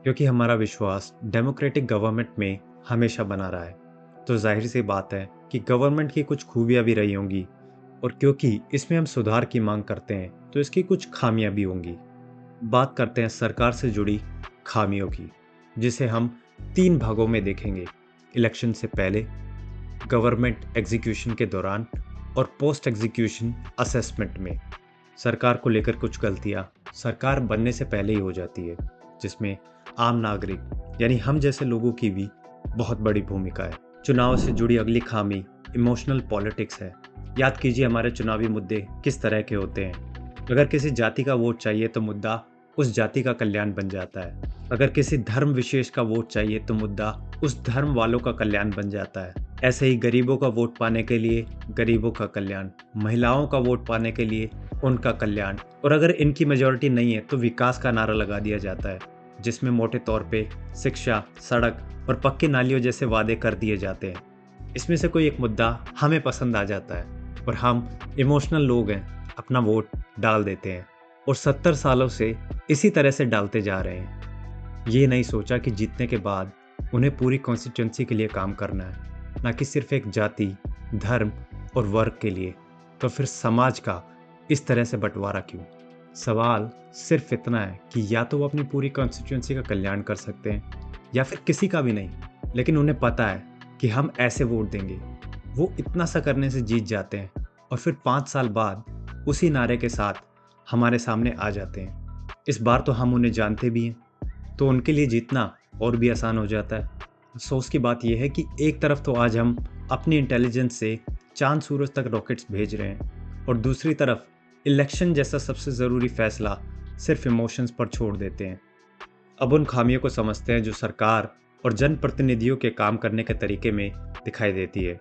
क्योंकि हमारा विश्वास डेमोक्रेटिक गवर्नमेंट में हमेशा बना रहा है। तो जाहिर सी बात है कि गवर्नमेंट की कुछ खूबियां भी रही होंगी, और क्योंकि इसमें हम सुधार की मांग करते हैं तो इसकी कुछ खामियां भी होंगी। बात करते हैं सरकार से जुड़ी खामियों की, जिसे हम 3 भागों में देखेंगे: इलेक्शन से पहले, गवर्नमेंट एग्जीक्यूशन के दौरान और पोस्ट एग्जीक्यूशन असेसमेंट में। सरकार को लेकर कुछ गलतियां सरकार बनने से पहले ही हो जाती है, जिसमें आम नागरिक यानी हम जैसे लोगों की भी बहुत बड़ी भूमिका है। चुनाव से जुड़ी अगली खामी इमोशनल पॉलिटिक्स है। याद कीजिए हमारे चुनावी मुद्दे किस तरह के होते हैं। अगर किसी जाति का वोट चाहिए तो मुद्दा उस जाति का कल्याण बन जाता है। अगर किसी धर्म विशेष का वोट चाहिए तो मुद्दा उस धर्म वालों का कल्याण बन जाता है। ऐसे ही गरीबों का वोट पाने के लिए गरीबों का कल्याण, महिलाओं का वोट पाने के लिए उनका कल्याण, और अगर इनकी मेजॉरिटी नहीं है तो विकास का नारा लगा दिया जाता है, जिसमें मोटे तौर पे शिक्षा, सड़क और पक्की नालियों जैसे वादे कर दिए जाते हैं। इसमें से कोई एक मुद्दा हमें पसंद आ जाता है और हम इमोशनल लोग हैं, अपना वोट डाल देते हैं और 70 सालों से इसी तरह से डालते जा रहे हैं। ये नहीं सोचा कि जीतने के बाद उन्हें पूरी कॉन्स्टिट्यूंसी के लिए काम करना है, ना कि सिर्फ एक जाति, धर्म और वर्ग के लिए। तो फिर समाज का इस तरह से बंटवारा क्यों? सवाल सिर्फ इतना है कि या तो वो अपनी पूरी कॉन्स्टिट्यूंसी का कल्याण कर सकते हैं या फिर किसी का भी नहीं, लेकिन उन्हें पता है कि हम ऐसे वोट देंगे। वो इतना सा करने से जीत जाते हैं और फिर 5 साल बाद उसी नारे के साथ हमारे सामने आ जाते हैं। इस बार तो हम उन्हें जानते भी हैं, तो उनके लिए जीतना और भी आसान हो जाता है। अफसोस की बात यह है कि एक तरफ तो आज हम अपनी इंटेलिजेंस से चांद सूरज तक रॉकेट्स भेज रहे हैं, और दूसरी तरफ इलेक्शन जैसा सबसे ज़रूरी फैसला सिर्फ इमोशंस पर छोड़ देते हैं। अब उन खामियों को समझते हैं जो सरकार और जनप्रतिनिधियों के काम करने के तरीके में दिखाई देती है।